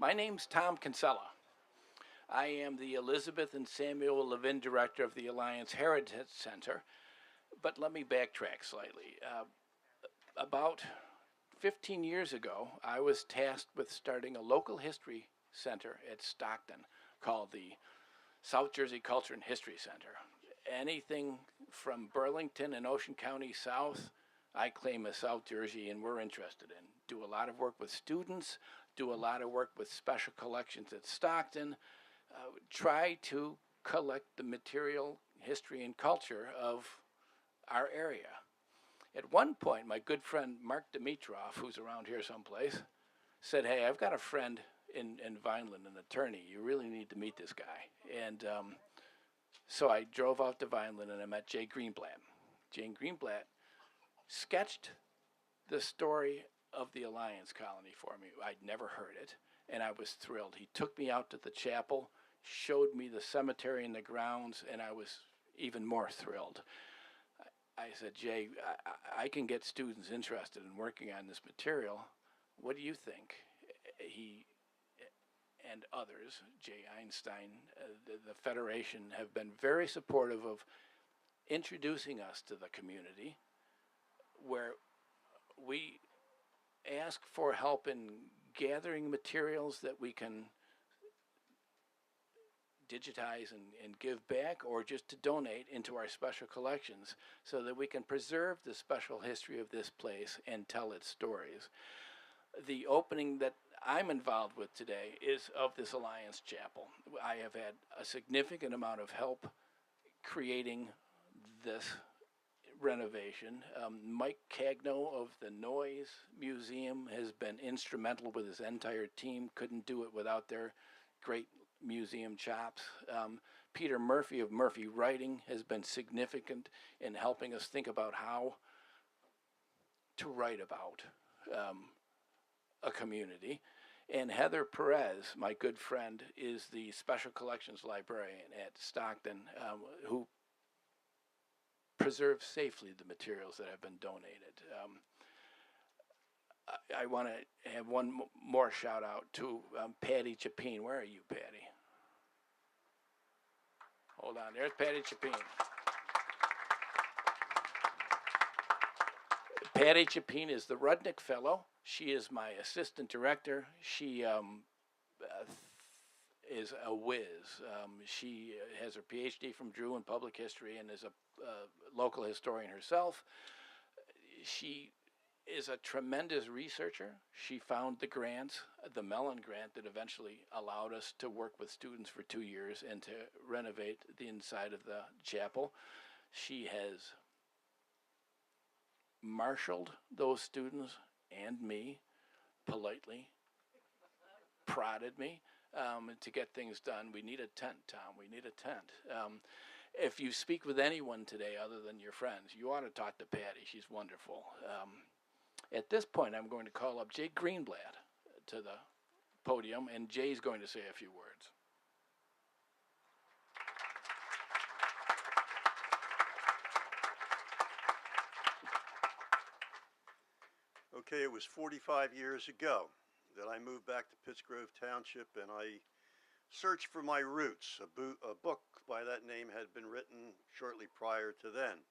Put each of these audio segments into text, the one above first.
My name's Tom Kinsella. I am the Elizabeth and Samuel Levin Director of the Alliance Heritage Center. But let me backtrack slightly. About 15 years ago, I was tasked with starting a local history center at Stockton called the South Jersey Culture and History Center. Anything from Burlington and Ocean County south, I claim as South Jersey, and we're interested in. Do a lot of work with students, do a lot of work with special collections at Stockton, try to collect the material, history, and culture of our area. At one point, my good friend Mark Dimitrov, who's around here someplace, said, "Hey, I've got a friend in Vineland, an attorney. You really need to meet this guy." And so I drove out to Vineland and I met Jay Greenblatt. Jay Greenblatt sketched the story of the Alliance Colony for me. I'd never heard it, and I was thrilled. He took me out to the chapel, showed me the cemetery and the grounds, and I was even more thrilled. I said, "Jay, I can get students interested in working on this material. What do you think?" He and others, Jay Einstein, the Federation, have been very supportive of introducing us to the community, where we ask for help in gathering materials that we can digitize and give back, or just to donate into our special collections so that we can preserve the special history of this place and tell its stories. The opening that I'm involved with today is of this Alliance Chapel. I have had a significant amount of help creating this renovation. Mike Cagno of the Noyes Museum has been instrumental with his entire team. Couldn't do it without their great museum chops. Peter Murphy of Murphy Writing has been significant in helping us think about how to write about a community. And Heather Perez, my good friend, is the Special Collections Librarian at Stockton, who preserves safely the materials that have been donated. I want to have one more shout out to Patty Chapin. Where are you, Patty? Hold on, there's Patty Chapin. Patty Chapin is the Rudnick Fellow. She is my assistant director. She is a whiz. She has her PhD from Drew in public history and is a local historian herself. She is a tremendous researcher. She found the grants, the Mellon grant that eventually allowed us to work with students for 2 years and to renovate the inside of the chapel. She has marshaled those students and me politely, prodded me to get things done. We need a tent, Tom. We need a tent. If you speak with anyone today other than your friends, you ought to talk to Patty. She's wonderful. At this point, I'm going to call up Jay Greenblatt to the podium, and Jay's going to say a few words. Okay, it was 45 years ago that I moved back to Pittsgrove Township, and I searched for my roots. A book by that name had been written shortly prior to then.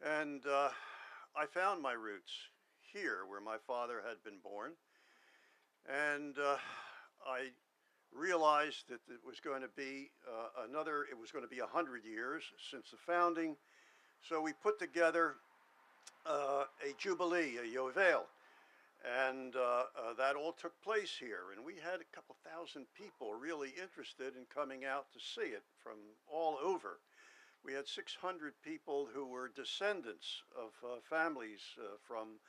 And I found my roots here, where my father had been born. And I realized that it was going to be it was going to be 100 years since the founding. So we put together a jubilee, a yovel, and that all took place here. And we had a couple thousand people really interested in coming out to see it from all over. We had 600 people who were descendants of families from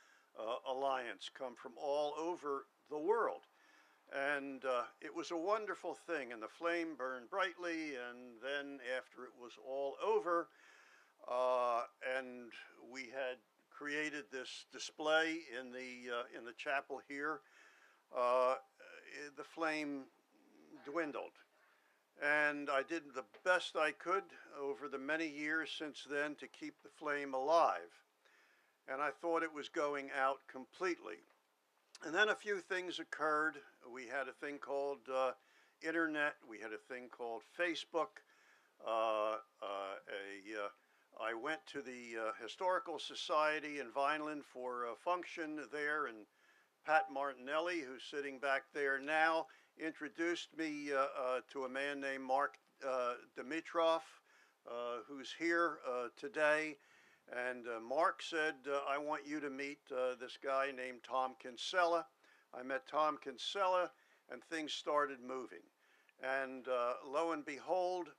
Alliance, come from all over the world. And it was a wonderful thing, and the flame burned brightly, and then after it was all over, and we had created this display in the chapel here, the flame dwindled. And I did the best I could over the many years since then to keep the flame alive. And I thought it was going out completely. And then a few things occurred. We had a thing called internet. We had a thing called Facebook. I went to the Historical Society in Vineland for a function there, and Pat Martinelli, who's sitting back there now, introduced me to a man named Mark Dimitrov, who's here today. And Mark said, I want you to meet this guy named Tom Kinsella. I met Tom Kinsella, and things started moving. And lo and behold,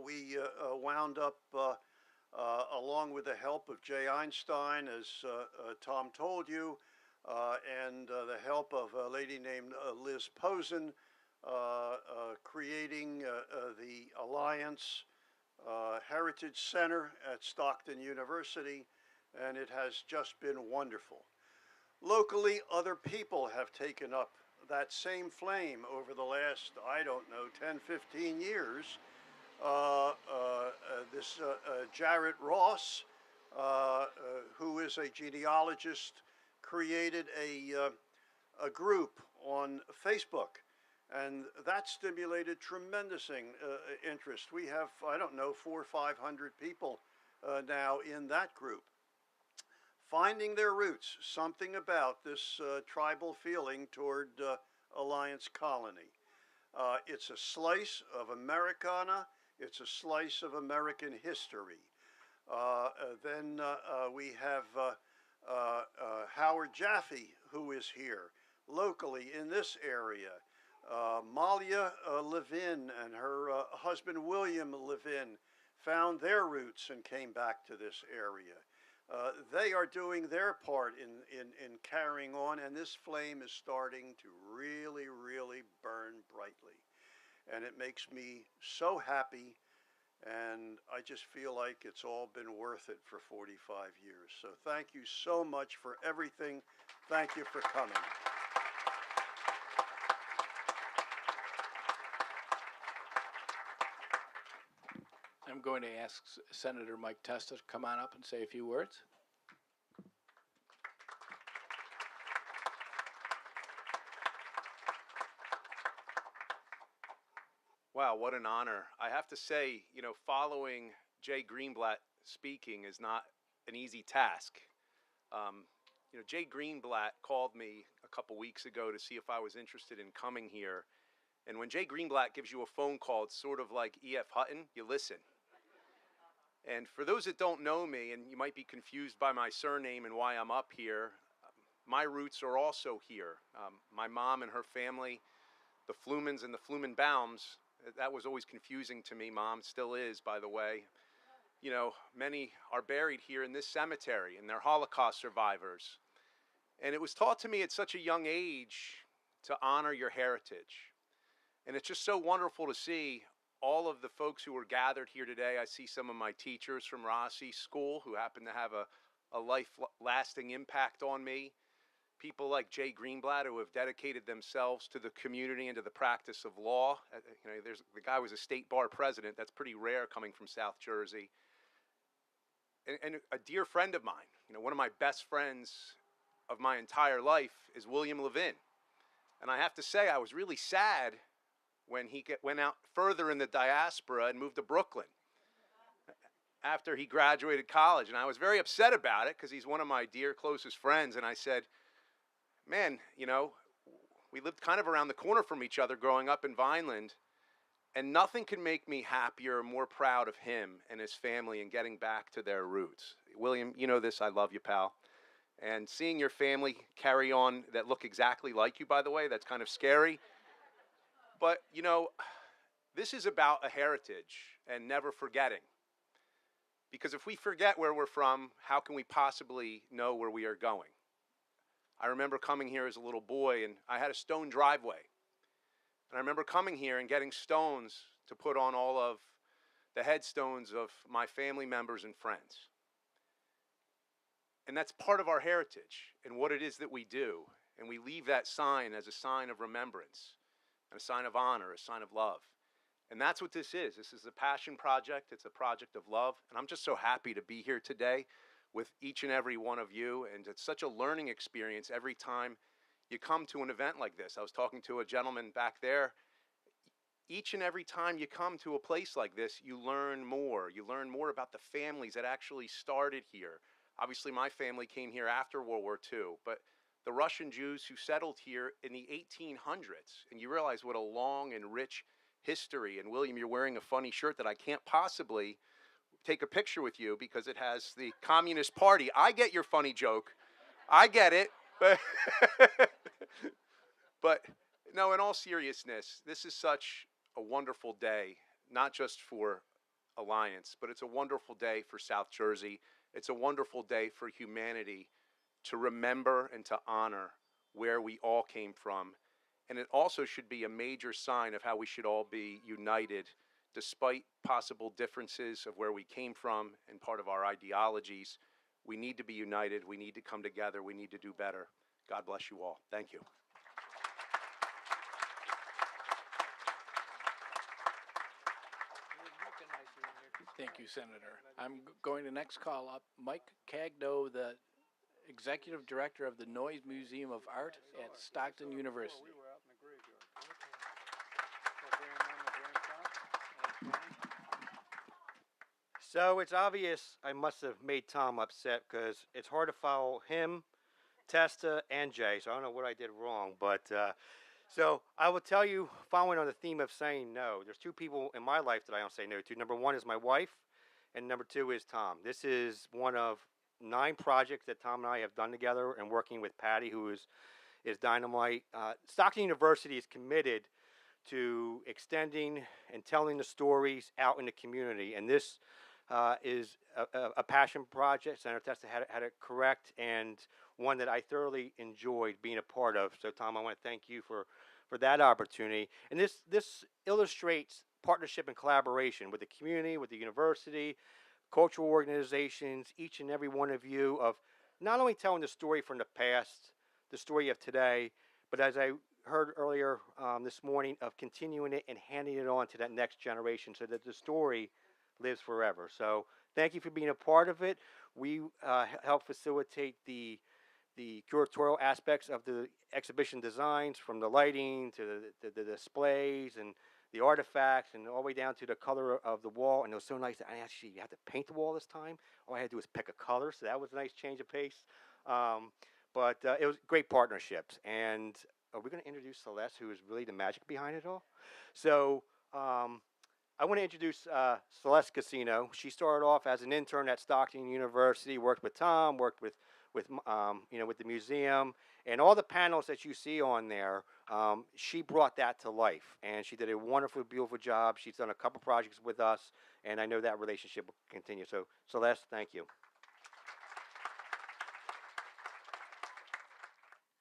we wound up, along with the help of Jay Einstein, as Tom told you, and the help of a lady named Liz Posen, creating the Alliance Heritage Center at Stockton University, and it has just been wonderful. Locally, other people have taken up that same flame over the last, I don't know, 10, 15 years. Jarrett Ross, who is a genealogist, created a group on Facebook, and that stimulated tremendous interest. We have, I don't know, 400 or 500 people now in that group. Finding their roots, something about this tribal feeling toward Alliance Colony. It's a slice of Americana. It's a slice of American history. Then we have Howard Jaffe, who is here locally in this area. Malia Levin and her husband William Levin found their roots and came back to this area. They are doing their part in carrying on, and this flame is starting to really, really burn brightly. And it makes me so happy, and I just feel like it's all been worth it for 45 years. So thank you so much for everything. Thank you for coming. I'm going to ask Senator Mike Testa to come on up and say a few words. Wow, what an honor. I have to say, following Jay Greenblatt speaking is not an easy task. Jay Greenblatt called me a couple weeks ago to see if I was interested in coming here. And when Jay Greenblatt gives you a phone call, it's sort of like E.F. Hutton, you listen. And for those that don't know me, and you might be confused by my surname and why I'm up here, my roots are also here. My mom and her family, the Flumans and the Flumenbaums, that was always confusing to me. Mom still is, by the way. Many are buried here in this cemetery, and they're Holocaust survivors. And it was taught to me at such a young age to honor your heritage. And it's just so wonderful to see all of the folks who were gathered here today. I see some of my teachers from Rossi School who happen to have a life-lasting impact on me. People like Jay Greenblatt who have dedicated themselves to the community and to the practice of law. The guy was a state bar president. That's pretty rare coming from South Jersey. And a dear friend of mine, one of my best friends of my entire life is William Levin. And I have to say, I was really sad when he went out further in the diaspora and moved to Brooklyn after he graduated college. And I was very upset about it because he's one of my dear closest friends. And I said, man, we lived kind of around the corner from each other growing up in Vineland, and nothing can make me happier or more proud of him and his family and getting back to their roots. William, you know this, I love you, pal. And seeing your family carry on that look exactly like you, by the way, that's kind of scary. But, this is about a heritage and never forgetting. Because if we forget where we're from, how can we possibly know where we are going? I remember coming here as a little boy, and I had a stone driveway. And I remember coming here and getting stones to put on all of the headstones of my family members and friends. And that's part of our heritage and what it is that we do. And we leave that sign as a sign of remembrance and a sign of honor, a sign of love. And that's what this is. This is a passion project. It's a project of love. And I'm just so happy to be here today with each and every one of you, and it's such a learning experience every time you come to an event like this. I was talking to a gentleman back there. Each and every time you come to a place like this, you learn more. You learn more about the families that actually started here. Obviously, my family came here after World War II, but the Russian Jews who settled here in the 1800s, and you realize what a long and rich history. And William, you're wearing a funny shirt that I can't possibly take a picture with you because it has the Communist Party. I get your funny joke. I get it. But, but no, in all seriousness, this is such a wonderful day, not just for Alliance, but it's a wonderful day for South Jersey. It's a wonderful day for humanity to remember and to honor where we all came from. And it also should be a major sign of how we should all be united despite possible differences of where we came from and part of our ideologies. We need to be united. We need to come together. We need to do better. God bless you all. Thank you. Thank you, Senator. I'm going to next call up Mike Cagno, the Executive Director of the Noyes Museum of Art at Stockton University. So it's obvious I must have made Tom upset because it's hard to follow him, Testa, and Jay. So I don't know what I did wrong, but so I will tell you, following on the theme of saying no, there's two people in my life that I don't say no to. Number one is my wife, and number two is Tom. This is one of 9 projects that Tom and I have done together, and working with Patty, who is dynamite. Stockton University is committed to extending and telling the stories out in the community, and this is a passion project. Senator Testa had it correct, and one that I thoroughly enjoyed being a part of. So, Tom, I want to thank you for that opportunity. And this illustrates partnership and collaboration with the community, with the university, cultural organizations, each and every one of you, of not only telling the story from the past, the story of today, but as I heard earlier this morning, of continuing it and handing it on to that next generation so that the story lives forever. So thank you for being a part of it. We help facilitate the curatorial aspects of the exhibition designs, from the lighting to the displays and the artifacts, and all the way down to the color of the wall. And it was so nice that I actually had to paint the wall this time. All I had to do was pick a color, so that was a nice change of pace. But it was great partnerships. And are we going to introduce Celeste, who is really the magic behind it all? So I want to introduce Celeste Casino. She started off as an intern at Stockton University, worked with Tom, worked with the museum, and all the panels that you see on there. She brought that to life, and she did a wonderful, beautiful job. She's done a couple projects with us, and I know that relationship will continue. So, Celeste, thank you.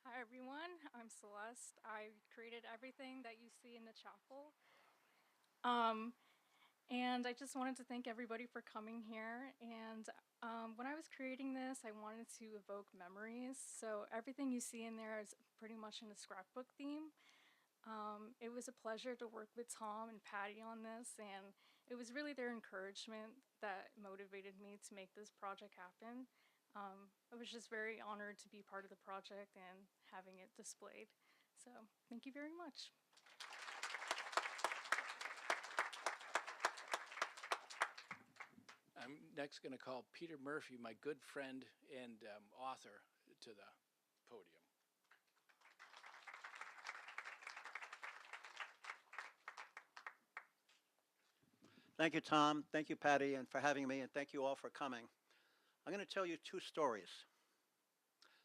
Hi, everyone. I'm Celeste. I created everything that you see in the chapel. And I just wanted to thank everybody for coming here. And when I was creating this, I wanted to evoke memories. So everything you see in there is pretty much in the scrapbook theme. It was a pleasure to work with Tom and Patty on this, and it was really their encouragement that motivated me to make this project happen. I was just very honored to be part of the project and having it displayed. So thank you very much. I'm next going to call Peter Murphy, my good friend and author, to the podium. Thank you, Tom. Thank you, Patty, and for having me, and thank you all for coming. I'm going to tell you 2 stories.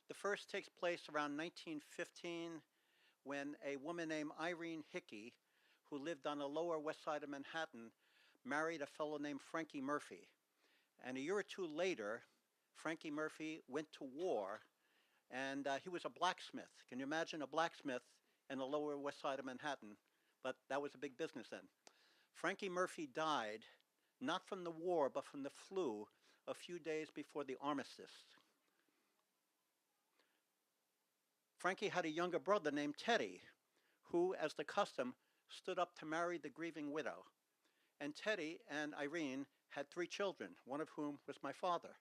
The first takes place around 1915 when a woman named Irene Hickey, who lived on the Lower West Side of Manhattan, married a fellow named Frankie Murphy. And a year or 2 later, Frankie Murphy went to war, and he was a blacksmith. Can you imagine a blacksmith in the Lower West Side of Manhattan? But that was a big business then. Frankie Murphy died, not from the war, but from the flu, a few days before the armistice. Frankie had a younger brother named Teddy, who, as the custom, stood up to marry the grieving widow. And Teddy and Irene had 3 children, one of whom was my father.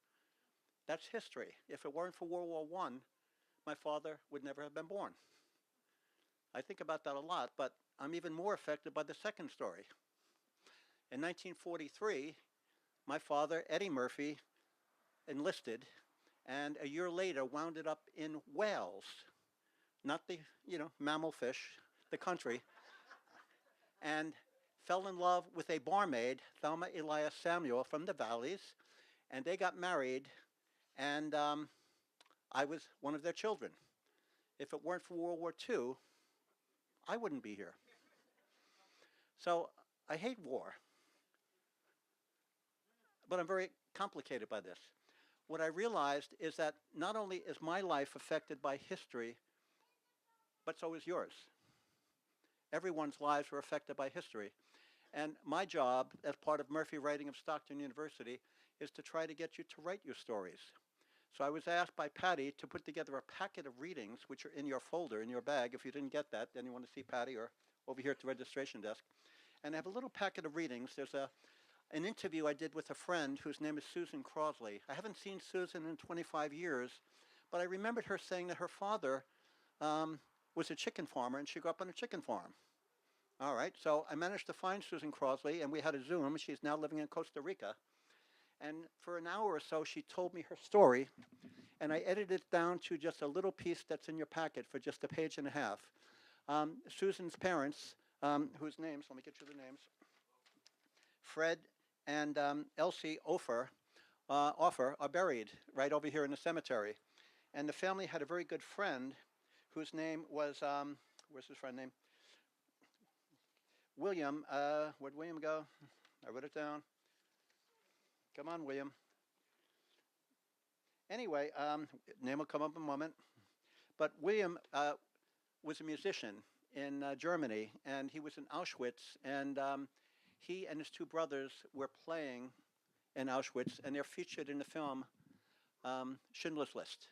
That's history. If it weren't for World War I, my father would never have been born. I think about that a lot, but I'm even more affected by the second story. In 1943, my father, Eddie Murphy, enlisted, and a year later wound up in Wales, not the, mammal fish, the country, and fell in love with a barmaid, Thelma Elias Samuel from the Valleys, and they got married, and I was one of their children. If it weren't for World War II, I wouldn't be here. So I hate war, but I'm very complicated by this. What I realized is that not only is my life affected by history, but so is yours. Everyone's lives are affected by history. And my job, as part of Murphy Writing of Stockton University, is to try to get you to write your stories. So I was asked by Patty to put together a packet of readings, which are in your folder, in your bag. If you didn't get that, then you want to see Patty or over here at the registration desk. And I have a little packet of readings. There's an interview I did with a friend whose name is Susan Crosley. I haven't seen Susan in 25 years, but I remembered her saying that her father was a chicken farmer and she grew up on a chicken farm. All right, so I managed to find Susan Crosley and we had a Zoom. She's now living in Costa Rica. And for an hour or so, she told me her story, and I edited it down to just a little piece that's in your packet for just a page and a half. Susan's parents, whose names, let me get you the names, Fred and Elsie Offer, are buried right over here in the cemetery. And the family had a very good friend whose name was, where's his friend name? William. Where'd William go? I wrote it down. Come on, William. Anyway, name will come up in a moment. But William was a musician in Germany, and he was in Auschwitz, and he and his two brothers were playing in Auschwitz, and they're featured in the film Schindler's List.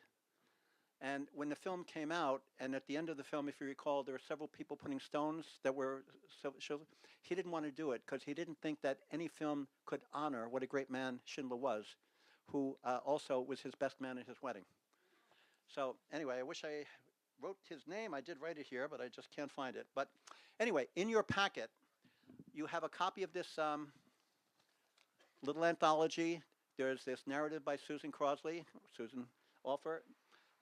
And when the film came out, and at the end of the film, if you recall, there were several people putting stones that were, he didn't want to do it because he didn't think that any film could honor what a great man Schindler was, who also was his best man at his wedding. So anyway, I wish I wrote his name. I did write it here, but I just can't find it. But anyway, in your packet, you have a copy of this little anthology. There's this narrative by Susan Crosley, Susan Offer.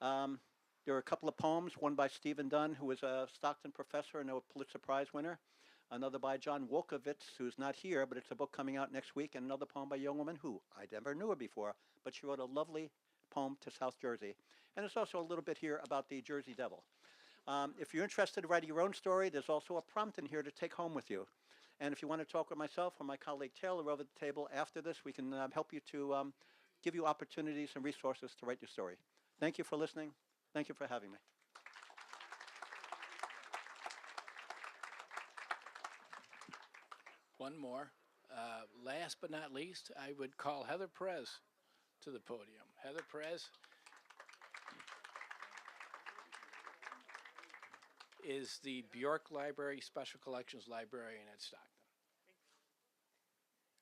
There are a couple of poems, one by Stephen Dunn, who was a Stockton professor and a Pulitzer Prize winner, another by John Wolkowitz, who's not here, but it's a book coming out next week, and another poem by a young woman who I never knew her before, but she wrote a lovely poem to South Jersey. And there's also a little bit here about the Jersey Devil. If you're interested in writing your own story, there's also a prompt in here to take home with you. And if you want to talk with myself or my colleague Taylor over the table after this, we can help you to give you opportunities and resources to write your story. Thank you for listening. Thank you for having me. One more. Last but not least, I would call Heather Perez to the podium. Heather Perez is the Bjork Library Special Collections Librarian at Stockton.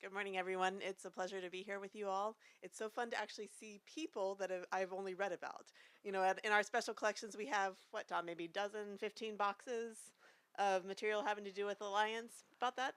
Good morning, everyone. It's a pleasure to be here with you all. It's so fun to actually see people that I've only read about. You know, in our special collections, we have, what, Tom, maybe a dozen, 15 boxes of material having to do with Alliance, about that.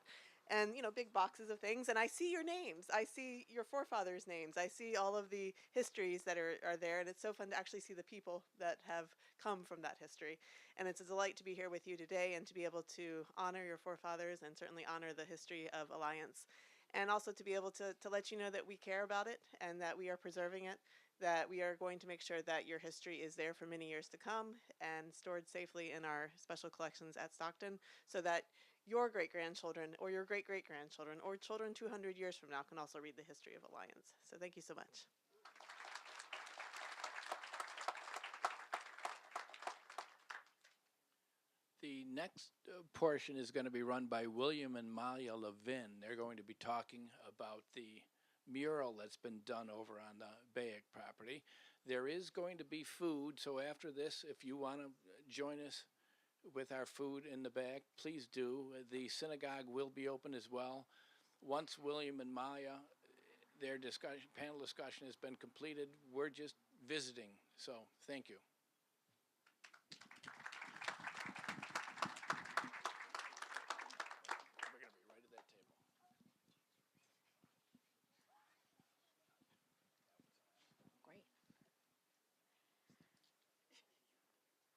And, you know, big boxes of things. And I see your names. I see your forefathers' names. I see all of the histories that are there. And it's so fun to actually see the people that have come from that history. And it's a delight to be here with you today and to be able to honor your forefathers and certainly honor the history of Alliance. And also to be able to let you know that we care about it and that we are preserving it, that we are going to make sure that your history is there for many years to come and stored safely in our special collections at Stockton so that your great-grandchildren or your great-great-grandchildren or children 200 years from now can also read the history of Alliance. So thank you so much. The next portion is going to be run by William and Malia Levin. They're going to be talking about the mural that's been done over on the Bayek property. There is going to be food, so after this, if you want to join us with our food in the back, please do. The synagogue will be open as well. Once William and Malia, their discussion, panel discussion has been completed. We're just visiting, so thank you. We're gonna be right at that table. Great.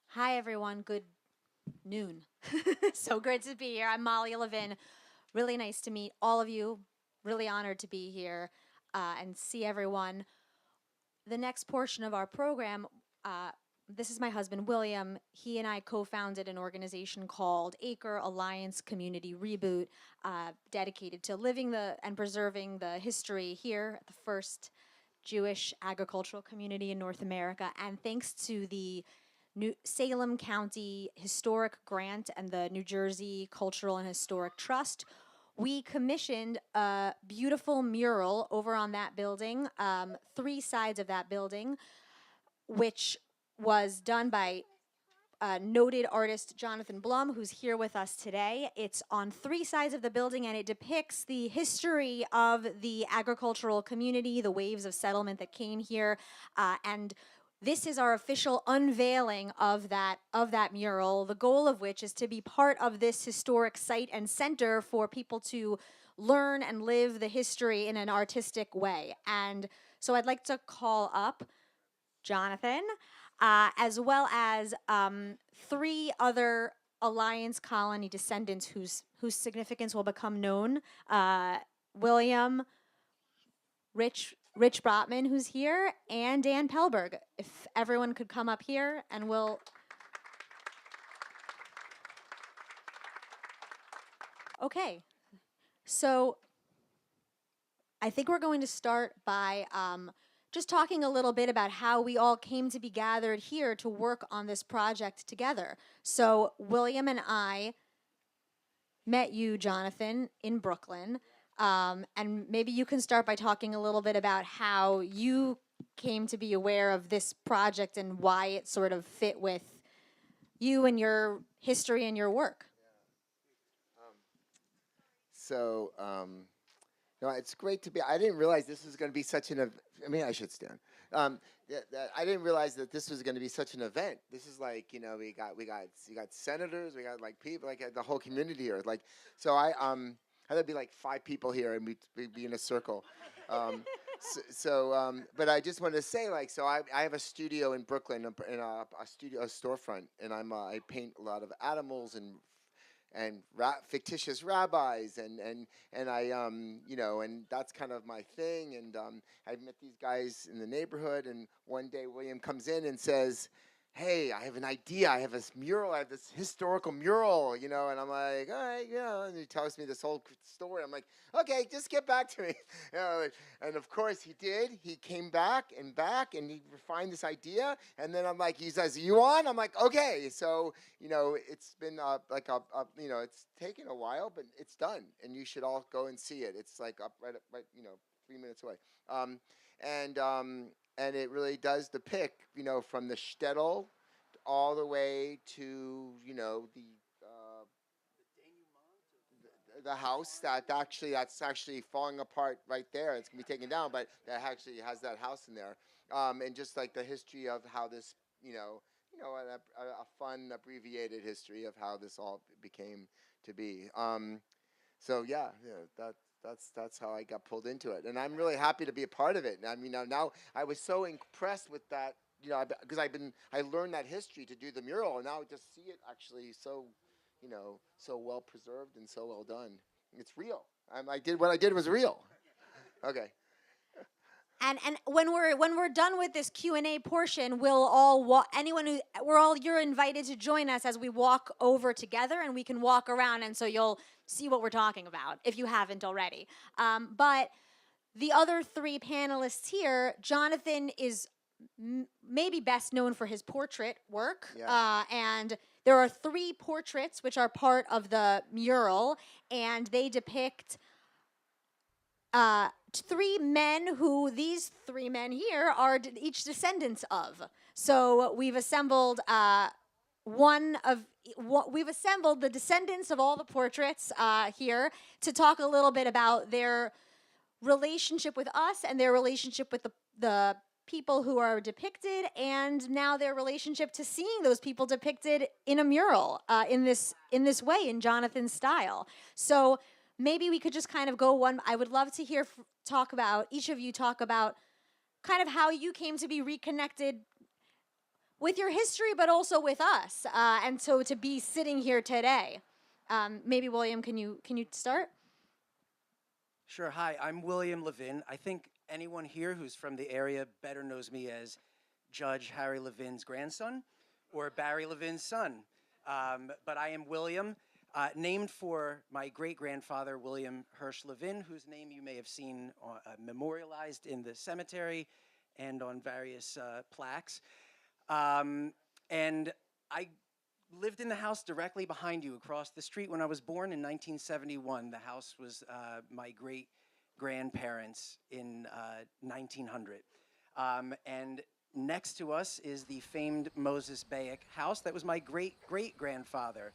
Hi, everyone. Good noon. So great to be here. I'm Molly Levin. Really nice to meet all of you. Really honored to be here and see everyone. The next portion of our program, this is my husband, William. He and I co-founded an organization called Acre Alliance Community Reboot, dedicated to living and preserving the history here at the first Jewish agricultural community in North America. And thanks to the Salem County Historic Grant and the New Jersey Cultural and Historic Trust, we commissioned a beautiful mural over on that building, 3 sides of that building, which was done by noted artist Jonathan Blum, who's here with us today. It's on 3 sides of the building, and it depicts the history of the agricultural community, the waves of settlement that came here, and this is our official unveiling of that mural, the goal of which is to be part of this historic site and center for people to learn and live the history in an artistic way. And so I'd like to call up Jonathan, as well as 3 other Alliance Colony descendants whose significance will become known. William, Rich Brotman, who's here, and Dan Pelberg. If everyone could come up here, and we'll... Okay, so I think we're going to start by just talking a little bit about how we all came to be gathered here to work on this project together. So William and I met you, Jonathan, in Brooklyn. And maybe you can start by talking a little bit about how you came to be aware of this project and why it sort of fit with you and your history and your work. So, it's great to be. I didn't realize this was going to be such an. I mean, I should stand. I didn't realize that this was going to be such an event. This is like, you got senators, we got like people, like the whole community here. Like, so there'd be like 5 people here, and we'd be in a circle. But I just wanted to say, like, so I have a studio in Brooklyn, in a storefront, and I paint a lot of animals and fictitious rabbis, and I and that's kind of my thing. And I met these guys in the neighborhood, and one day William comes in and says, "Hey, I have an idea. I have this mural. I have this historical mural, and I'm like, all right, yeah. And he tells me this whole story. I'm like, okay, just get back to me. And of course he did. He came back, and he refined this idea. And then I'm like, he says, you on? I'm like, okay. So, it's been it's taken a while, but it's done. And you should all go and see it. It's like up right 3 minutes away. And it really does depict, from the shtetl all the way to, the house that's actually falling apart right there. It's gonna be taken down, but that actually has that house in there. And just like the history of how this, a fun abbreviated history of how this all became to be. That's how I got pulled into it, and I'm really happy to be a part of it. I mean, now I was so impressed with that, because I learned that history to do the mural, and now just see it actually so well preserved and so well done. It's real. What I did was real. Okay. And when we're done with this Q&A portion, we'll all you're invited to join us as we walk over together, and we can walk around, and so you'll see what we're talking about if you haven't already. But the other 3 panelists here, Jonathan is maybe best known for his portrait work, and there are 3 portraits which are part of the mural, and they depict 3 men who these 3 men here are each descendants of. So we've assembled we've assembled the descendants of all the portraits here to talk a little bit about their relationship with us and their relationship with the people who are depicted, and now their relationship to seeing those people depicted in a mural in this way, in Jonathan's style. So maybe we could just kind of go one. I would love to hear each of you talk about kind of how you came to be reconnected with your history, but also with us, and so to be sitting here today. Maybe William, can you start? Sure. Hi, I'm William Levin. I think anyone here who's from the area better knows me as Judge Harry Levin's grandson or Barry Levin's son. But I am William, named for my great-grandfather, William Hirsch Levin, whose name you may have seen memorialized in the cemetery and on various plaques. And I lived in the house directly behind you across the street when I was born in 1971. The house was my great-grandparents in 1900. And next to us is the famed Moses Bayek house. That was my great-great-grandfather.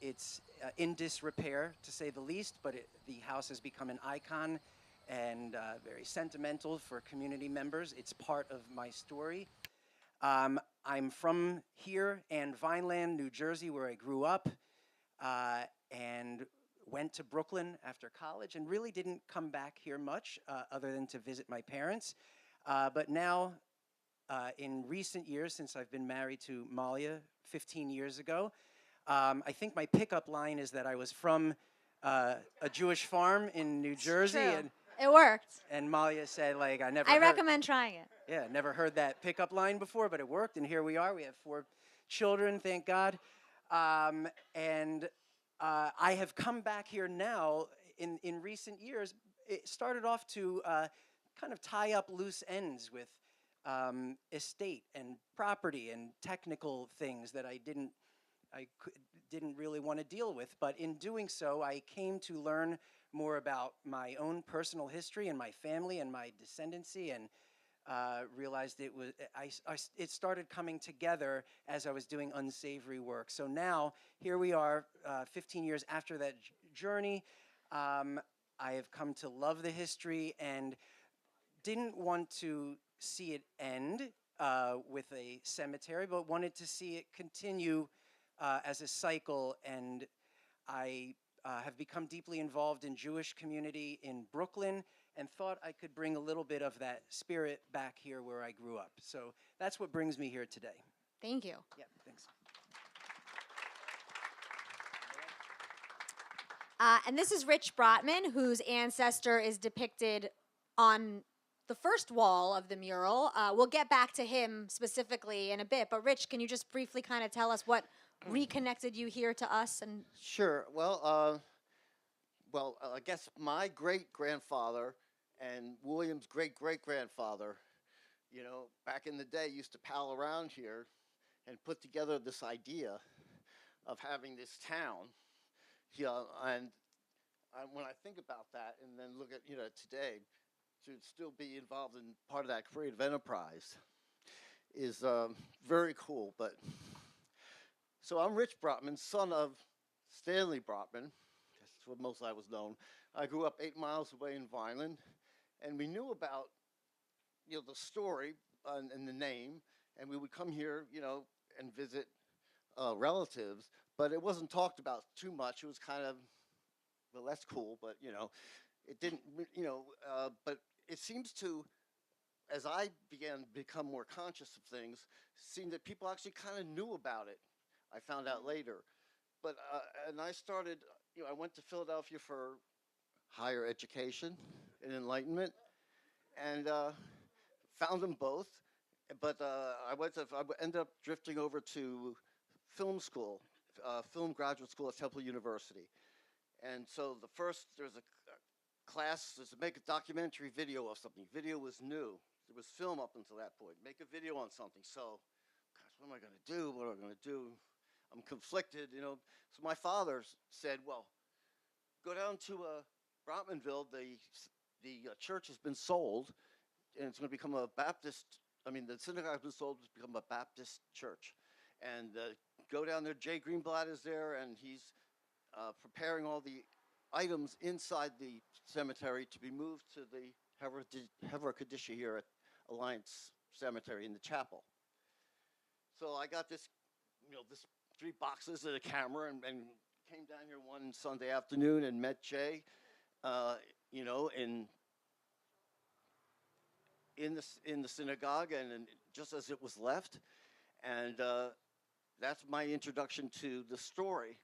It's in disrepair, to say the least, but the house has become an icon and very sentimental for community members. It's part of my story. I'm from here and Vineland, New Jersey, where I grew up, and went to Brooklyn after college and really didn't come back here much other than to visit my parents. But now, in recent years, since I've been married to Malia 15 years ago, I think my pickup line is that I was from a Jewish farm in New Jersey. True. And It worked. and Malia said, like, I recommend trying it. Yeah, never heard that pickup line before, but it worked, and here we are. We have 4 children, thank God. And I have come back here now in recent years. It started off to kind of tie up loose ends with estate and property and technical things that I didn't really want to deal with. But in doing so, I came to learn more about my own personal history and my family and my descendancy, and realized it started coming together as I was doing unsavory work. So now, here we are, 15 years after that journey. I have come to love the history and didn't want to see it end with a cemetery, but wanted to see it continue as a cycle. And I have become deeply involved in Jewish community in Brooklyn, and thought I could bring a little bit of that spirit back here where I grew up. So that's what brings me here today. Thank you. Yeah, thanks. And this is Rich Brotman, whose ancestor is depicted on the first wall of the mural. We'll get back to him specifically in a bit, but Rich, can you just briefly kind of tell us what reconnected you here to us? And Sure. Well, I guess my great-grandfather and William's great-great-grandfather, back in the day used to pal around here and put together this idea of having this town. And when I think about that and then look at, today, to still be involved in part of that creative enterprise is very cool. But so I'm Rich Brotman, son of Stanley Brotman. That's what most I was known. I grew up 8 miles away in Vineland, and we knew about, the story and the name, and we would come here, and visit relatives, but it wasn't talked about too much. It was kind of, well, that's cool, but, it didn't, but it seems to, as I began to become more conscious of things, seemed that people actually kind of knew about it. I found out later. But, and I started, I went to Philadelphia for higher education and enlightenment, and found them both. But I ended up drifting over to film school, film graduate school at Temple University. And so there's a class, to make a documentary video of something. Video was new. There was film up until that point. Make a video on something. So, gosh, what am I going to do? What am I going to do? I'm conflicted, So my father said, well, go down to Brotmanville. The church has been sold, and it's going to become a Baptist. The synagogue has been sold to become a Baptist church. And go down there. Jay Greenblatt is there, and he's preparing all the items inside the cemetery to be moved to the Hever Kadisha here at Alliance Cemetery in the chapel. So I got this, this 3 boxes and a camera, and came down here one Sunday afternoon and met Jay, in the synagogue, and just as it was left, and that's my introduction to the story.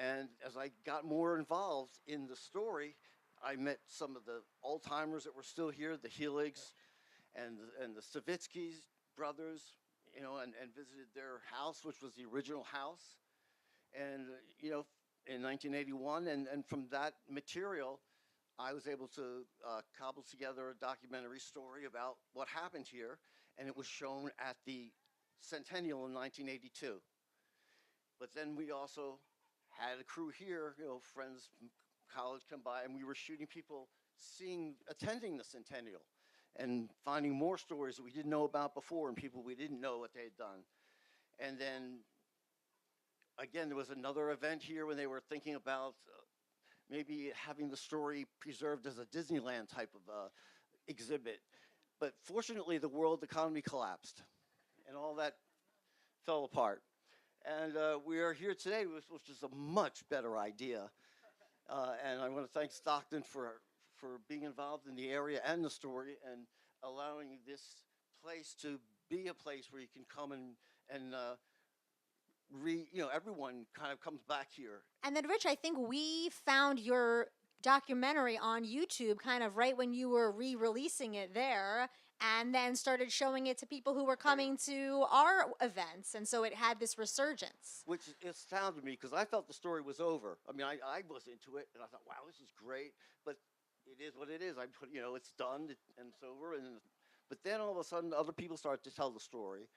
And as I got more involved in the story, I met some of the old timers that were still here, the Heligs and the Savitsky's brothers, and visited their house, which was the original house. And, in 1981, and from that material, I was able to cobble together a documentary story about what happened here, and it was shown at the Centennial in 1982. But then we also had a crew here, friends from college come by, and we were shooting people attending the Centennial and finding more stories that we didn't know about before and people we didn't know what they had done. And then, again, there was another event here when they were thinking about maybe having the story preserved as a Disneyland type of exhibit. But fortunately, the world economy collapsed, and all that fell apart. And we are here today, which is a much better idea. And I want to thank Stockton for being involved in the area and the story, and allowing this place to be a place where you can come and everyone kind of comes back here. And then, Rich, I think we found your documentary on YouTube kind of right when you were re-releasing it there, and then started showing it to people who were coming to our events, and so it had this resurgence. Which astounded me, because I felt the story was over. I mean, I was into it, and I thought, wow, this is great, but it is what it is. It's done, and it's over. But then all of a sudden, other people started to tell the story.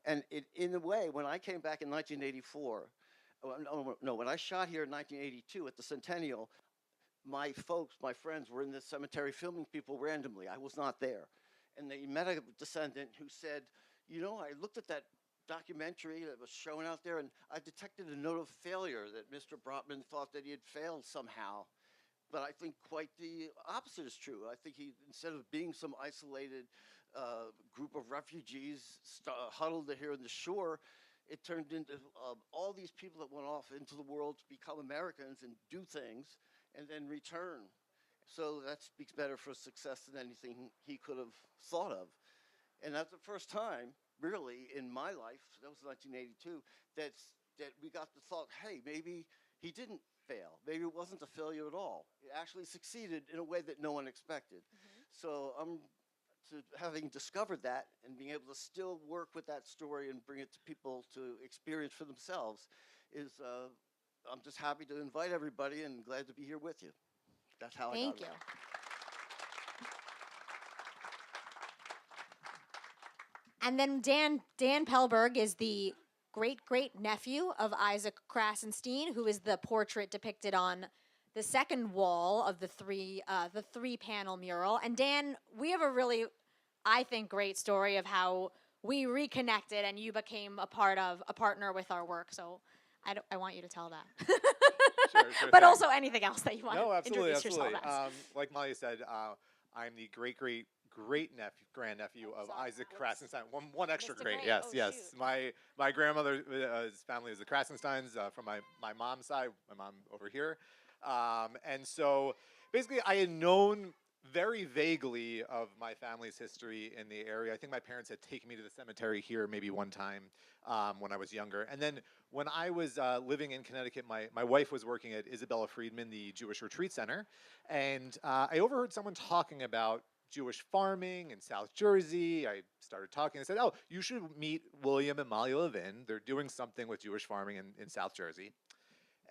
And in a way, when I came back in 1984, when I shot here in 1982 at the Centennial, my friends were in the cemetery filming people randomly. I was not there. And they met a descendant who said, I looked at that documentary that was shown out there, and I detected a note of failure, that Mr. Brotman thought that he had failed somehow. But I think quite the opposite is true. I think instead of being some isolated group of refugees huddled here on the shore, it turned into all these people that went off into the world to become Americans and do things and then return. So that speaks better for success than anything he could have thought of. And that's the first time, really, in my life, that was 1982, that we got the thought, hey, maybe he didn't fail. Maybe it wasn't a failure at all. It actually succeeded in a way that no one expected. Mm-hmm. So having discovered that and being able to still work with that story and bring it to people to experience for themselves is, I'm just happy to invite everybody and glad to be here with you. That's how I got it. Thank you. And then Dan Pelberg is the great-great-nephew of Isaac Krasenstein, who is the portrait depicted on the second wall of the three-panel mural. And Dan, we have a really, I think, great story of how we reconnected and you became a partner with our work. So I want you to tell that. Sure but thing. also anything else that you want No, to absolutely, introduce absolutely. yourself as. Like Molly said, I'm the grandnephew of Isaac Krasenstein. One extra Mr. great, Great. yes, Oh, yes. shoot. My grandmother's family is the Krasensteins from my mom's side. My mom over here, and so basically I had known very vaguely of my family's history in the area. I think my parents had taken me to the cemetery here maybe one time when I was younger. And then when I was living in Connecticut, my wife was working at Isabella Freedman, the Jewish Retreat Center. And I overheard someone talking about Jewish farming in South Jersey. I started talking and said, oh, you should meet William and Molly Levin. They're doing something with Jewish farming in South Jersey.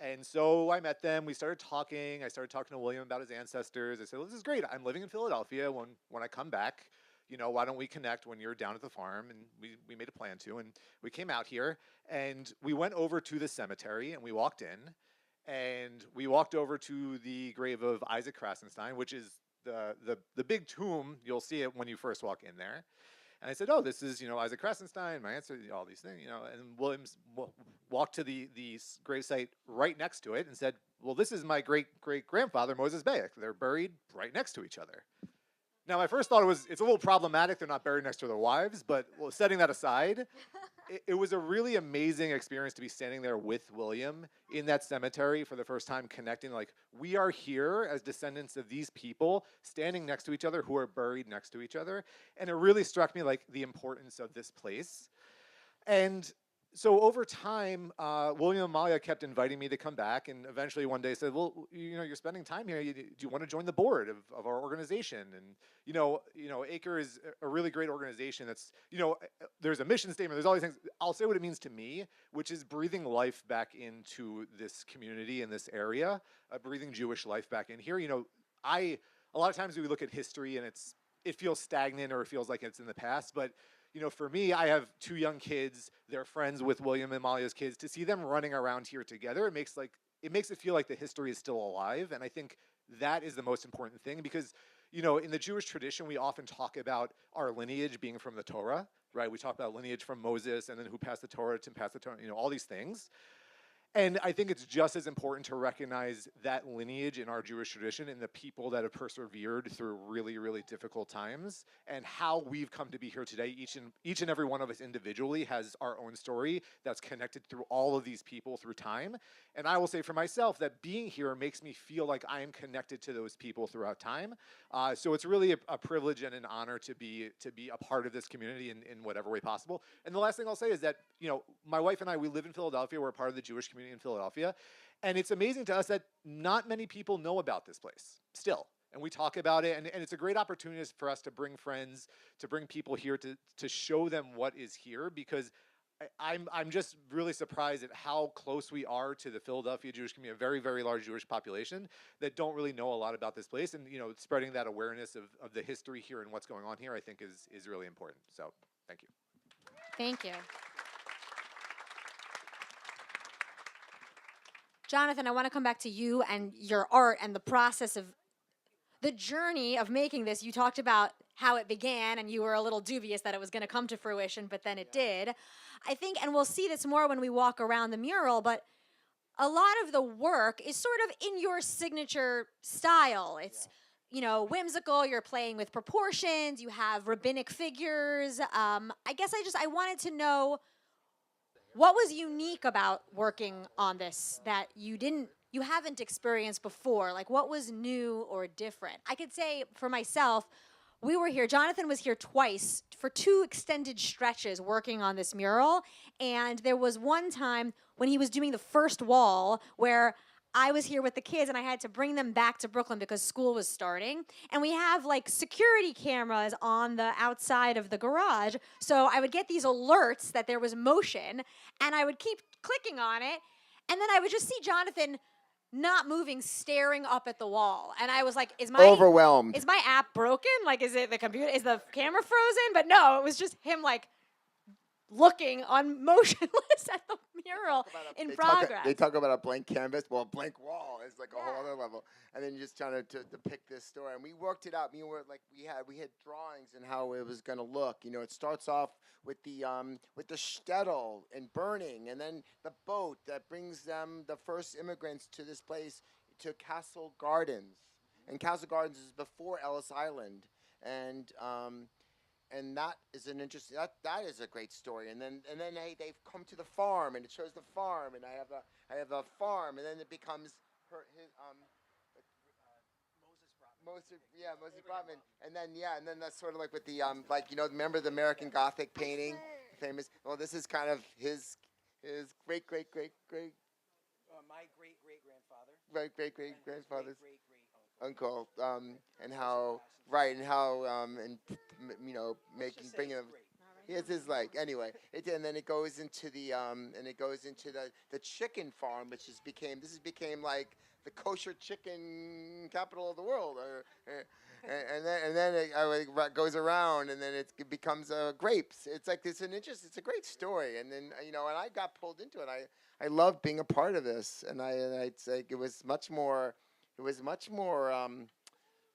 And so I met them. We started talking. I started talking to William about his ancestors. I said, well, this is great. I'm living in Philadelphia. When I come back, why don't we connect when you're down at the farm? And we made a plan to. And we came out here, and we went over to the cemetery, and we walked in. And we walked over to the grave of Isaac Krasenstein, which is the big tomb. You'll see it when you first walk in there. And I said, oh, this is, Isaac Krasenstein, my answer, all these things, and Williams walked to the gravesite right next to it and said, well, this is my great-great-grandfather, Moses Bayek. They're buried right next to each other. Now, my first thought was, it's a little problematic they're not buried next to their wives, but setting that aside, it was a really amazing experience to be standing there with William in that cemetery for the first time, connecting, like, we are here as descendants of these people standing next to each other who are buried next to each other. And it really struck me, like, the importance of this place. And so over time, William and Amalia kept inviting me to come back, and eventually one day said, well, you're spending time here. Do you want to join the board of our organization? And, ACRE is a really great organization that's, there's a mission statement, there's all these things. I'll say what it means to me, which is breathing life back into this community in this area, breathing Jewish life back in here. A lot of times we look at history and it feels stagnant or it feels like it's in the past, but for me, I have 2 young kids. They're friends with William and Amalia's kids. To see them running around here together, it makes it feel like the history is still alive. And I think that is the most important thing because, in the Jewish tradition, we often talk about our lineage being from the Torah, right? We talk about lineage from Moses and then who passed the Torah to pass the Torah, all these things. And I think it's just as important to recognize that lineage in our Jewish tradition and the people that have persevered through really, really difficult times and how we've come to be here today. Each and every one of us individually has our own story that's connected through all of these people through time. And I will say for myself that being here makes me feel like I am connected to those people throughout time. So it's really a privilege and an honor to be a part of this community in whatever way possible. And the last thing I'll say is that, my wife and I, we live in Philadelphia. We're a part of the Jewish community in Philadelphia. And it's amazing to us that not many people know about this place still. And we talk about it, and it's a great opportunity for us to bring friends, to bring people here to show them what is here, because I'm just really surprised at how close we are to the Philadelphia Jewish community, a very, very large Jewish population that don't really know a lot about this place. And, spreading that awareness of the history here and what's going on here, I think is really important. So thank you. Thank you. Jonathan, I want to come back to you and your art and the process of the journey of making this. You talked about how it began and you were a little dubious that it was going to come to fruition, but then it did. I think, and we'll see this more when we walk around the mural, but a lot of the work is sort of in your signature style. It's, whimsical, you're playing with proportions, you have rabbinic figures. I guess I wanted to know, what was unique about working on this that you haven't experienced before? Like, what was new or different? I could say for myself, Jonathan was here twice for 2 extended stretches working on this mural. And there was one time when he was doing the first wall where I was here with the kids and I had to bring them back to Brooklyn because school was starting. And we have security cameras on the outside of the garage. So I would get these alerts that there was motion and I would keep clicking on it. And then I would just see Jonathan not moving, staring up at the wall. And I was like, overwhelmed. Is my app broken? Is it the computer? Is the camera frozen? But no, it was just him looking on motionless at the mural in progress. They talk about a blank canvas. Well, a blank wall is a whole other level. And then you're just trying to depict this story. And we worked it out. We had drawings and how it was going to look. It starts off with the shtetl and burning, and then the boat that brings them, the first immigrants to this place, to Castle Gardens. And Castle Gardens is before Ellis Island. And that is an interesting. That is a great story. And then they've come to the farm, and it shows the farm, and I have a farm, and then it becomes Moses Brodman, and then that's sort of like with the remember the American Gothic painting, famous. Well, this is kind of his great my great grandfather's uncle, and how. Right, and how, bringing them. It's his anyway. And then it goes into the chicken farm, which became the kosher chicken capital of the world. And then it goes around, and then it becomes grapes. It's a great story. And then and I got pulled into it. I loved being a part of this, and I'd say it was much more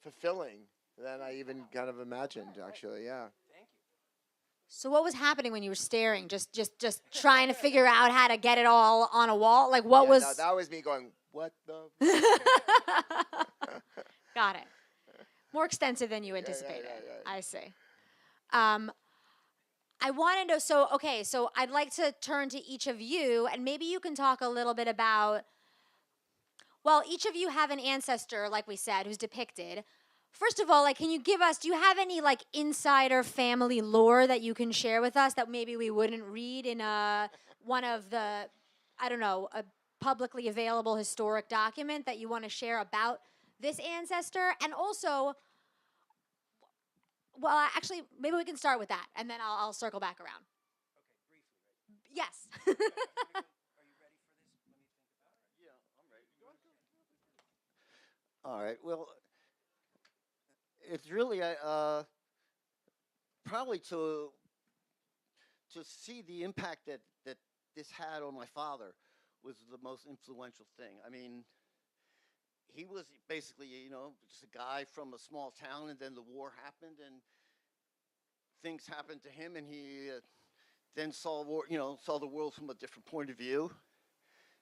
fulfilling than I even kind of imagined, actually, yeah. Thank you. So what was happening when you were staring? Just trying to figure out how to get it all on a wall? Like what Yeah, was no, that was me going, what the? Got it. More extensive than you anticipated. I see. I want to know, so I'd like to turn to each of you, and maybe you can talk a little bit about, well, each of you have an ancestor, like we said, who's depicted. First of all, like, can you give us, do you have any, like, insider family lore that you can share with us that maybe we wouldn't read in one of the, I don't know, a publicly available historic document that you want to share about this ancestor? And also, well, actually, maybe we can start with that, and then I'll circle back around. Okay, briefly, right? Yes. Are you ready for this? Let me think about it. Yeah, I'm ready. All right. Well, it's really probably to see the impact that this had on my father was the most influential thing. I mean, he was basically, just a guy from a small town, and then the war happened, and things happened to him, and he then saw the world from a different point of view,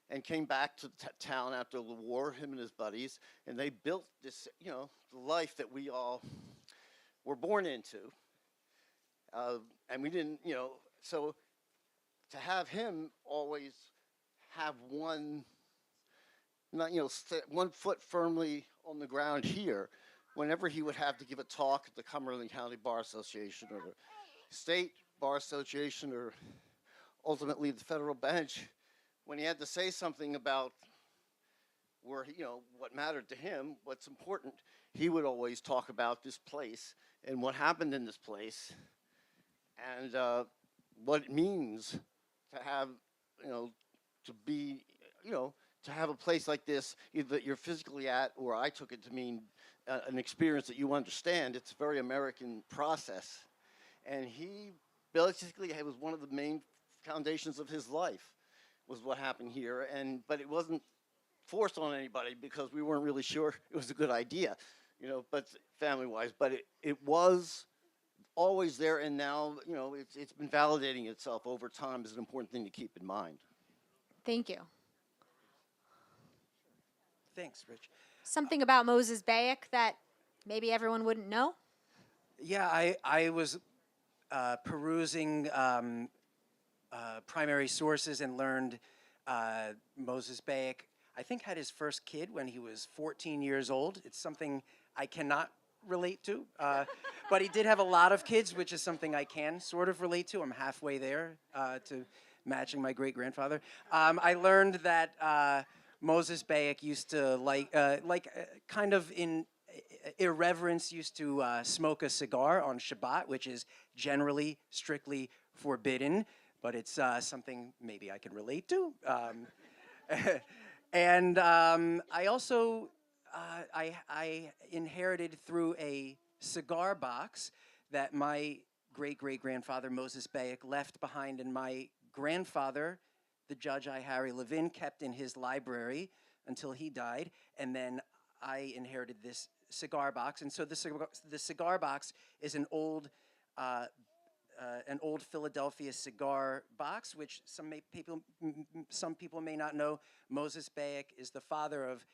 and came back to town after the war, him and his buddies, and they built this, the life that we all were born into, and we didn't, so to have him always have one foot firmly on the ground here, whenever he would have to give a talk at the Cumberland County Bar Association or the State Bar Association or ultimately the federal bench, when he had to say something about where, what mattered to him, what's important, he would always talk about this place and what happened in this place and what it means to have, to be, to have a place like this, either that you're physically at, or I took it to mean an experience that you understand. It's a very American process. And he basically, it was one of the main foundations of his life, was what happened here. But it wasn't forced on anybody because we weren't really sure it was a good idea, but family-wise. But it was always there, and now, it's been validating itself over time as an important thing to keep in mind. Thank you. Thanks, Rich. Something about Moses Bayek that maybe everyone wouldn't know? Yeah, I was perusing primary sources and learned Moses Bayek, I think, had his first kid when he was 14 years old. It's something I cannot relate to, but he did have a lot of kids, which is something I can sort of relate to. I'm halfway there to matching my great-grandfather. I learned that Moses Bayek used to kind of in irreverence, used to smoke a cigar on Shabbat, which is generally strictly forbidden, but it's something maybe I can relate to. And I also, I inherited through a cigar box that my great-great-grandfather, Moses Bayek, left behind, and my grandfather, the Judge I. Harry Levin, kept in his library until he died, and then I inherited this cigar box. And so the cigar box is an old Philadelphia cigar box, which some people may not know. Moses Bayek is the father of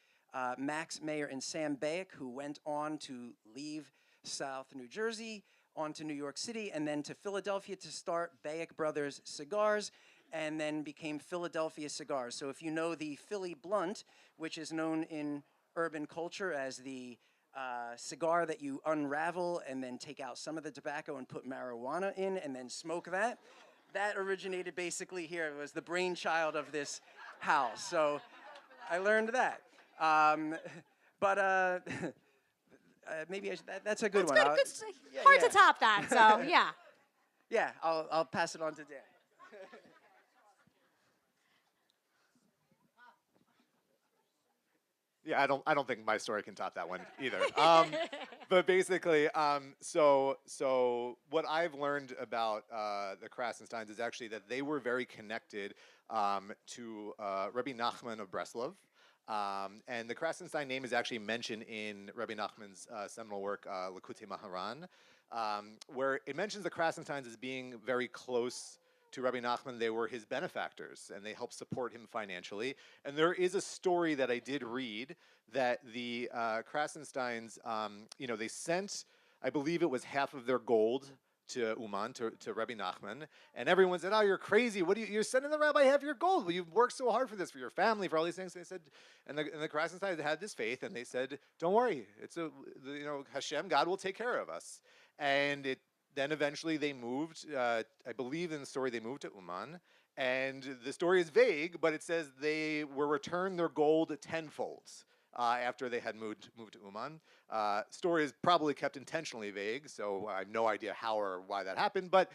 Max Mayer and Sam Bayek, who went on to leave South New Jersey, on to New York City, and then to Philadelphia to start Bayek Brothers Cigars, and then became Philadelphia Cigars. So if you know the Philly Blunt, which is known in urban culture as the cigar that you unravel and then take out some of the tobacco and put marijuana in and then smoke that, that originated basically here. It was the brainchild of this house. So I learned that. Maybe that's a good one. Good. Hard to top that, so yeah. Yeah, I'll pass it on to Dan. Yeah, I don't think my story can top that one either. But basically, so what I've learned about the Krassensteins is actually that they were very connected to Rabbi Nachman of Breslov. And the Krassenstein name is actually mentioned in Rabbi Nachman's seminal work, Likutei Maharan. where it mentions the Krassensteins as being very close to Rabbi Nachman. They were his benefactors, and they helped support him financially. And there is a story that I did read that the Krassensteins, they sent, I believe it was half of their gold to Uman, to Rabbi Nachman, and everyone said, "Oh, you're crazy! What you're sending the rabbi half your gold? Well, you've worked so hard for this, for your family, for all these things." They said, and the Krassensteins had this faith, and they said, "Don't worry, Hashem, God will take care of us." And then eventually they moved. I believe in the story they moved to Uman, and the story is vague, but it says they were returned their gold tenfold. After they had moved to Uman. Story is probably kept intentionally vague, so I have no idea how or why that happened. But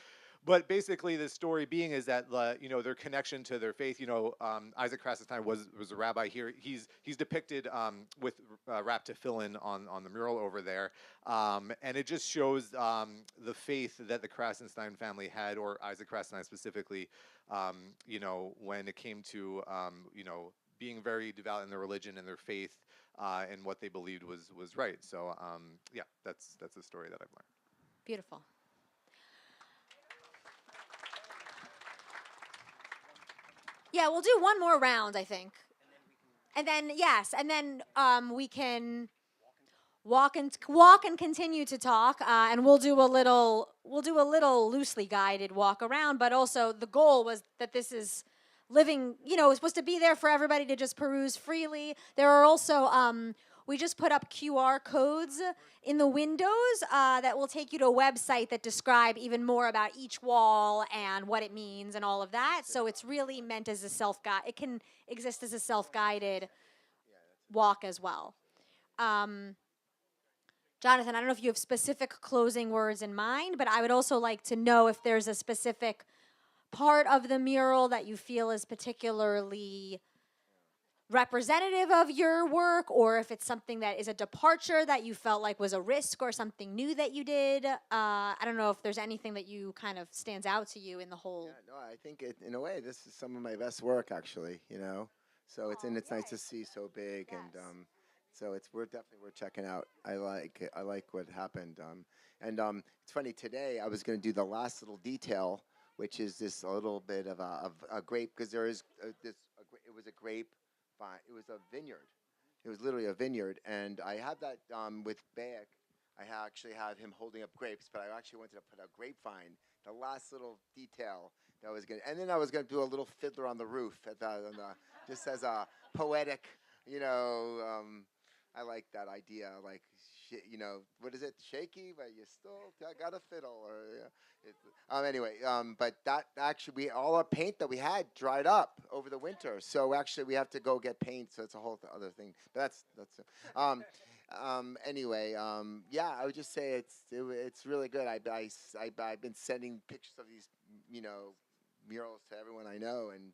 basically, the story being is that their connection to their faith. Isaac Krassenstein was a rabbi here. He's depicted with wrapped tefillin on the mural over there, and it just shows the faith that the Krassenstein family had, or Isaac Krassenstein specifically. When it came to being very devout in their religion and their faith, and what they believed was right. So that's the story that I've learned. Beautiful. Yeah, we'll do one more round, I think. And then we can walk and continue to talk, and we'll do a little loosely guided walk around. But also the goal was that this is living, it's supposed to be there for everybody to just peruse freely. There are also, we just put up QR codes in the windows that will take you to a website that describe even more about each wall and what it means and all of that. So it's really meant as a self-guide. It can exist as a self-guided walk as well. Jonathan, I don't know if you have specific closing words in mind, but I would also like to know if there's a specific part of the mural that you feel is particularly representative of your work, or if it's something that is a departure that you felt like was a risk or something new that you did. I don't know if there's anything that you kind of stands out to you in the whole. Yeah, no, I think in a way this is some of my best work actually. So it's nice to see so big, yes. And so we're definitely worth checking out. I like what happened. It's funny, today I was going to do the last little detail, which is this a little bit of a grape, because there is it was a grape vine. It was a vineyard. It was literally a vineyard, and I had that with Bayek. I actually had him holding up grapes, but I actually wanted to put a grapevine, the last little detail that was going. And then I was going to do a little fiddler on the roof just as a poetic, I like that idea, like. What is it? Shaky, but you still got a fiddle, or anyway. But that actually, all our paint that we had dried up over the winter, so actually we have to go get paint. So it's a whole other thing. But anyway. I would just say it's really good. I've been sending pictures of these murals to everyone I know, and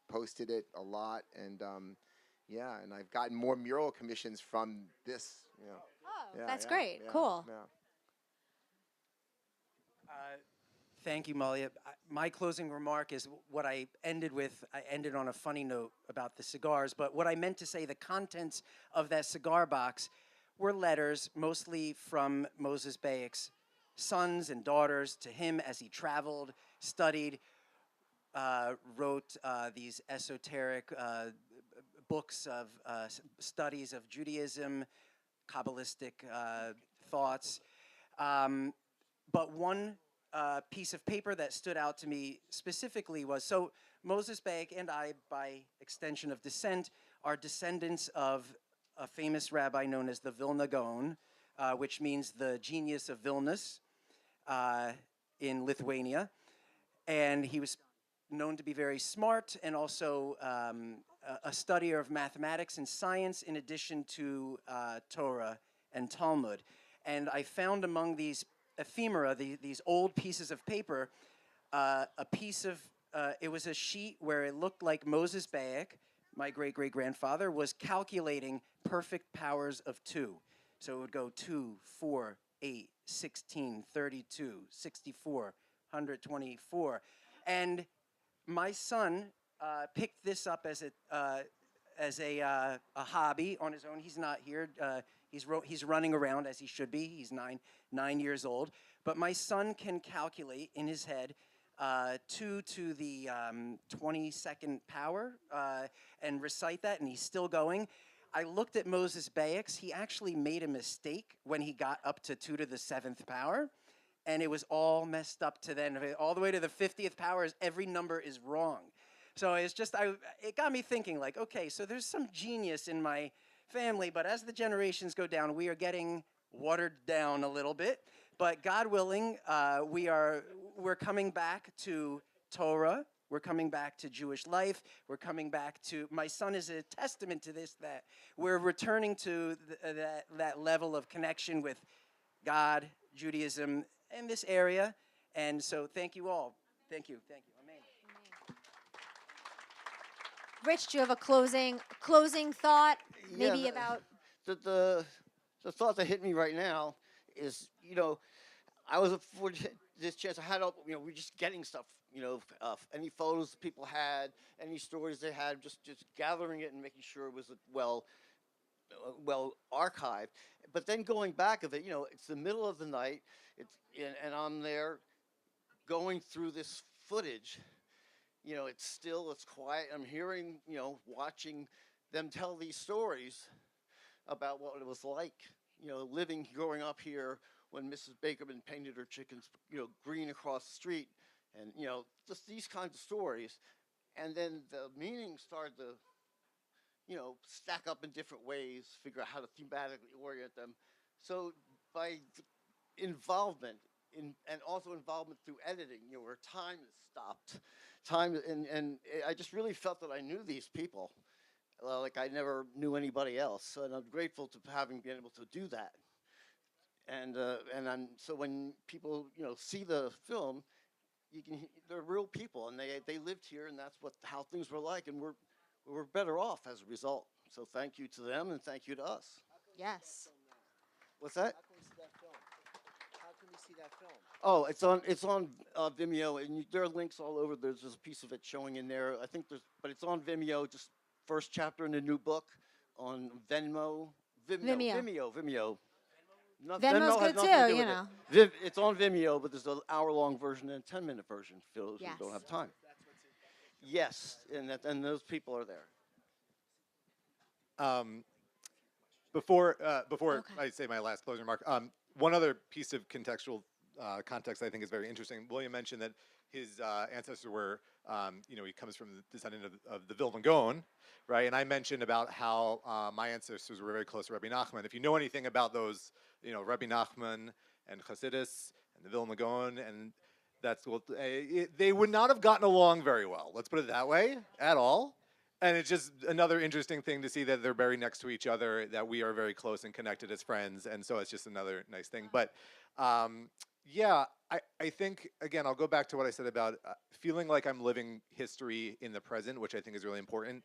posted it a lot, and and I've gotten more mural commissions from this. Oh, that's great. Cool. Yeah. Thank you, Molly. My closing remark is what I ended with. I ended on a funny note about the cigars, but what I meant to say, the contents of that cigar box were letters, mostly from Moses Bayek's sons and daughters to him as he traveled, studied, wrote these esoteric books of studies of Judaism, Kabbalistic thoughts. But one piece of paper that stood out to me specifically was, so Moses Bayek and I, by extension of descent, are descendants of a famous rabbi known as the Vilna Gaon, which means the genius of Vilnius in Lithuania. And he was known to be very smart and also a studier of mathematics and science, in addition to Torah and Talmud. And I found among these ephemera, these old pieces of paper, a piece of, it was a sheet where it looked like Moses Bayek, my great-great-grandfather, was calculating perfect powers of 2. So it would go 2, 4, 8, 16, 32, 64, 124. And my son picked this up a hobby on his own. He's not here. He's running around as he should be. He's 9 years old. But my son can calculate in his head 2 to the 22nd power and recite that, and he's still going. I looked at Moses Bayix. He actually made a mistake when he got up to 2 to the 7th power, and it was all messed up to then. All the way to the 50th power, every number is wrong. So it's just, it got me thinking, like, okay, so there's some genius in my family, but as the generations go down, we are getting watered down a little bit. But God willing, we're coming back to Torah. We're coming back to Jewish life. We're coming back to, my son is a testament to this, that we're returning to that level of connection with God, Judaism, in this area. And so thank you all. Thank you. Amen. Rich, do you have a closing thought? Maybe about the thought that hit me right now is, I was afforded this chance. I had, we're just getting stuff, any photos people had, any stories they had, just gathering it and making sure it was well archived. But then going back of it, it's the middle of the night, and I'm there going through this footage. It's still, it's quiet. I'm hearing, watching them tell these stories about what it was like, growing up here when Mrs. Bakerman painted her chickens, green across the street, and, just these kinds of stories. And then the meanings started to, stack up in different ways, figure out how to thematically orient them. So by involvement, and also involvement through editing, where time is stopped. And I just really felt that I knew these people, like I never knew anybody else. And I'm grateful to having been able to do that. And so when people see the film, they're real people, and they lived here, and that's how things were like, and we're better off as a result. So thank you to them, and thank you to us. yes. What's that? How can we see that film? How can we see that film? Oh, it's on Vimeo, and there are links all over. There's a piece of it showing in there. I think but it's on Vimeo. Just first chapter in the new book on Vimeo. Venmo's Venmo has good nothing to too, do with it. It's on Vimeo, but there's an hour-long version and a 10-minute version for those who don't have time. Yes, and those people are there. Before Okay. I say my last closing remark, one other piece of contextual context I think is very interesting. William mentioned that his ancestors were, he comes from the descendant of the Vilna Gaon, right? And I mentioned about how my ancestors were very close to Rabbi Nachman. If you know anything about those, Rabbi Nachman and Chassidus and the Vilna Gaon, and they would not have gotten along very well. Let's put it that way, at all. And it's just another interesting thing to see that they're very next to each other, that we are very close and connected as friends. And so it's just another nice thing. But yeah, I think, again, I'll go back to what I said about feeling like I'm living history in the present, which I think is really important,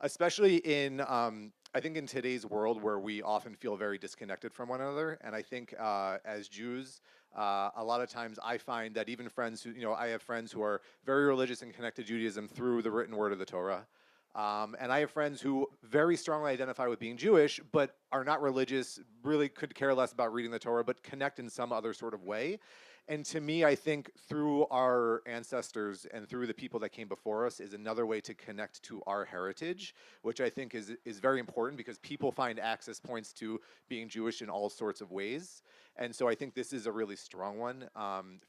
especially I think in today's world where we often feel very disconnected from one another. And I think as Jews, a lot of times I find that even friends who, I have friends who are very religious and connect to Judaism through the written word of the Torah. And I have friends who very strongly identify with being Jewish, but are not religious, really could care less about reading the Torah, but connect in some other sort of way. And to me, I think through our ancestors and through the people that came before us is another way to connect to our heritage, which I think is very important because people find access points to being Jewish in all sorts of ways. And so I think this is a really strong one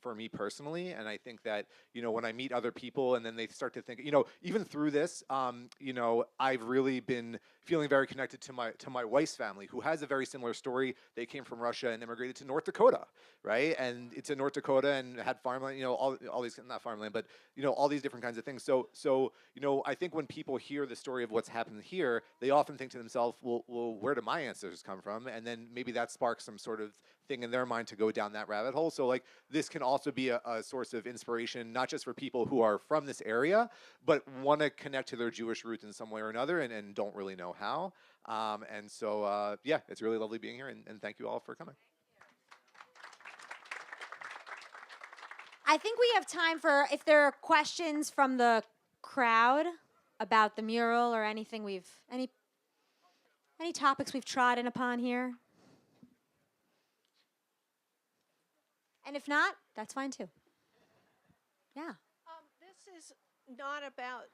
for me personally. And I think that, when I meet other people and then they start to think, even through this, I've really been feeling very connected to my wife's family, who has a very similar story. They came from Russia and immigrated to North Dakota, right? And it's in North Dakota and had farmland, all these, not farmland, but, all these different kinds of things. So I think when people hear the story of what's happened here, they often think to themselves, well, where do my ancestors come from? And then maybe that sparks some sort of thing in their mind to go down that rabbit hole. So like this can also be a source of inspiration, not just for people who are from this area, but want to connect to their Jewish roots in some way or another and don't really know how. And so, yeah, it's really lovely being here, and thank you all for coming. I think we have time for if there are questions from the crowd. about the mural or anything any topics we've trodden upon here? And if not, that's fine too. Yeah. This is not about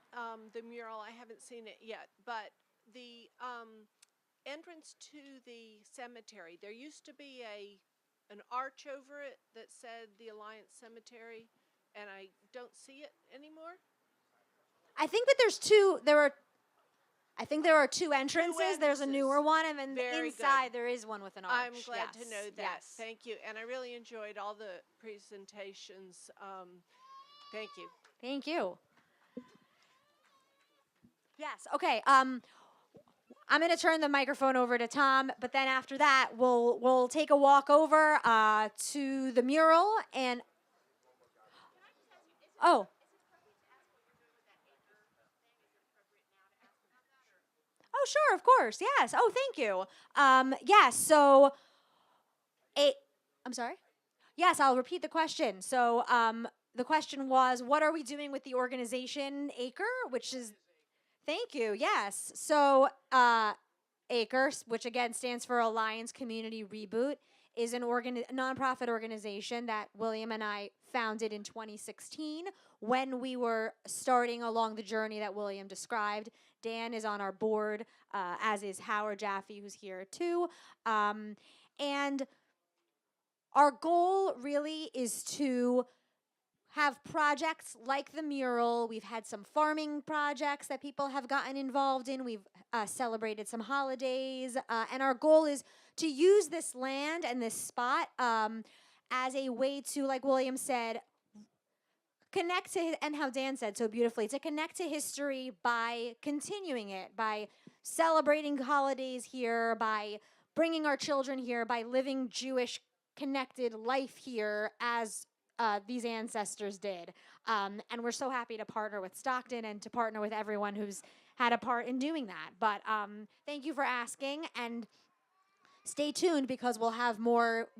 the mural. I haven't seen it yet, but the entrance to the cemetery. There used to be an arch over it that said the Alliance Cemetery, and I don't see it anymore. I think that I think there are two entrances. There's a newer one, and then Very inside good. there is one with an arch. I'm glad to Yes, know that. yes. Thank you. And I really enjoyed all the presentations. Thank you. Thank you. Yes. Okay. I'm going to turn the microphone over to Tom, but then after that, we'll take a walk over to the mural and. Oh. Oh, sure, of course. Yes. Oh, thank you. Yes. So, I'm sorry. Yes, I'll repeat the question. So, the question was, what are we doing with the organization ACRE, which is, thank you, yes. So, ACRE, which again stands for Alliance Community Reboot, is an nonprofit organization that William and I founded in 2016 when we were starting along the journey that William described. Dan is on our board, as is Howard Jaffe, who's here too. And our goal really is to have projects like the mural. We've had some farming projects that people have gotten involved in. We've celebrated some holidays. And our goal is to use this land and this spot as a way to, like William said, connect to, and how Dan said so beautifully, to connect to history by continuing it, by celebrating holidays here, by bringing our children here, by living Jewish connected life here as these ancestors did. And we're so happy to partner with Stockton and to partner with everyone who's had a part in doing that. But thank you for asking, and stay tuned because we'll have more.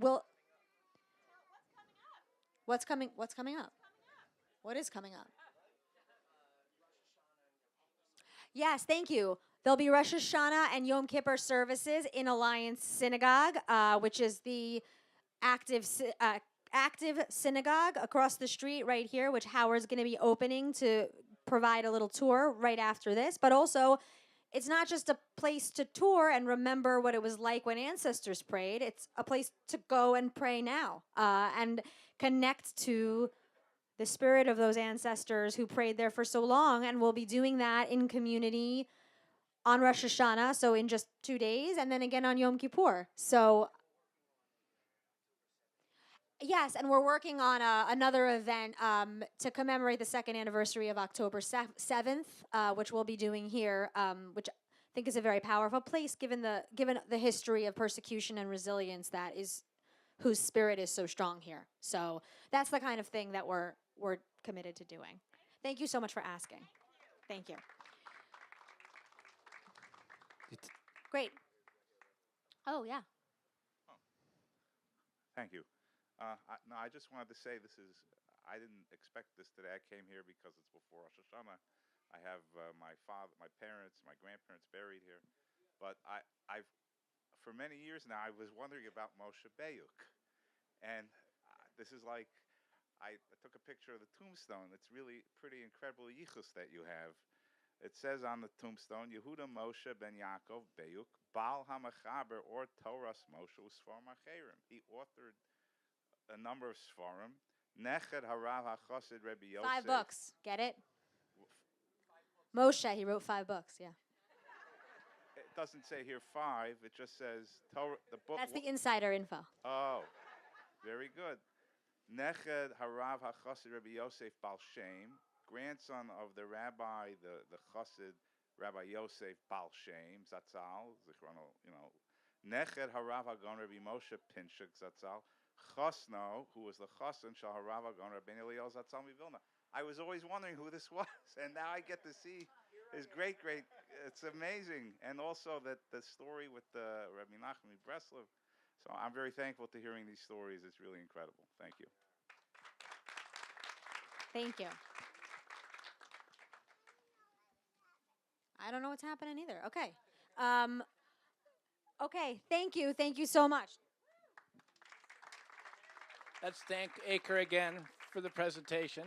What's coming up? What is coming up? Yes, thank you. There'll be Rosh Hashanah and Yom Kippur services in Alliance Synagogue, which is the active synagogue across the street right here, which Howard's going to be opening to provide a little tour right after this. But also, it's not just a place to tour and remember what it was like when ancestors prayed. It's a place to go and pray now and connect to the spirit of those ancestors who prayed there for so long. And we'll be doing that in community on Rosh Hashanah, so in just 2 days, and then again on Yom Kippur. So yes, and we're working on another event to commemorate the second anniversary of October 7th, which we'll be doing here, which I think is a very powerful place given the history of persecution and resilience that is, whose spirit is so strong here. So that's the kind of thing that we're committed to doing. Thank you so much for asking. Thank you. Great. Oh, yeah. Thank you. I just wanted to say I didn't expect this today. I came here because it's before Rosh Hashanah. I have my parents, my grandparents buried here. But I've for many years now, I was wondering about Moshe Bayuk. And this is like, I took a picture of the tombstone. It's really pretty incredible yichus that you have. It says on the tombstone, Yehuda Moshe ben Yaakov Bayuk, Baal HaMachaber or Torahs Moshe Usfarim Acherim. He authored a number of Sfarim. Neched Harav HaChassid Rebbe Yosef. 5 books. Get it? Moshe, he wrote 5 books, yeah. It doesn't say here 5. It just says Torah. The book. That's the insider info. Oh, very good. Neched Harav HaChassid Rebbe Yosef Baal Shem, grandson of the rabbi, the Chassid Rabbi Yosef Baal Shem Zatzal, Zichrono, Neched Harav HaGon Rebbe Moshe Pinchuk Zatzal, Chasno, who was the Chassan Shal Harav HaGon Rebbe Eliel Zatzal Mivilna. I was always wondering who this was, and now I get to see his great. It's amazing, and also that the story with Rabbi Nachman Breslov. So I'm very thankful to hearing these stories. It's really incredible. Thank you. Thank you. I don't know what's happening either. Okay. Okay, thank you. Thank you so much. Let's thank Acre again for the presentation.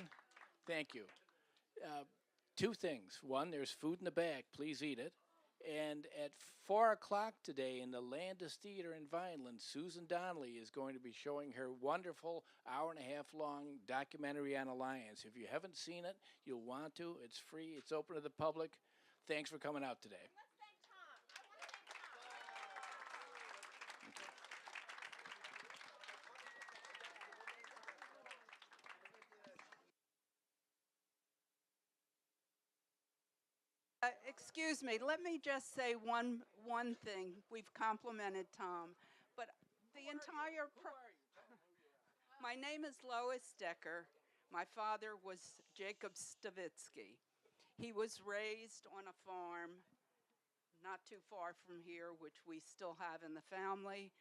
Thank you. Two things. One, there's food in the back. Please eat it. And at 4 o'clock today in the Landis Theater in Vineland, Susan Donnelly is going to be showing her wonderful hour-and-a-half long documentary on Alliance. If you haven't seen it, you'll want to. It's free. It's open to the public. Thanks for coming out today. Excuse me, let me just say one thing. We've complimented Tom, but the entire my name is Lois Decker. My father was Jacob Stavitsky. He was raised on a farm not too far from here, which we still have in the family,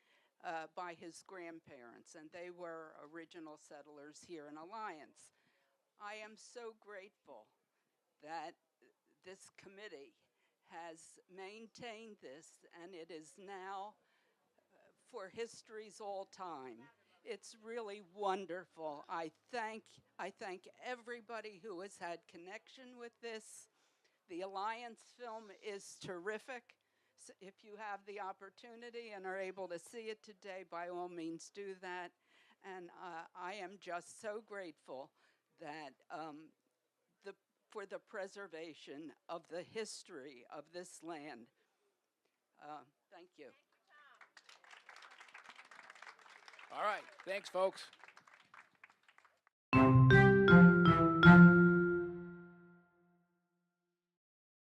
by his grandparents, and they were original settlers here in Alliance. I am so grateful that this committee has maintained this, and it is now for history's all time. It's really wonderful. I thank everybody who has had connection with this. The Alliance film is terrific. So if you have the opportunity and are able to see it today, by all means do that. And I am just so grateful that for the preservation of the history of this land. Thank you. All right. Thanks, folks.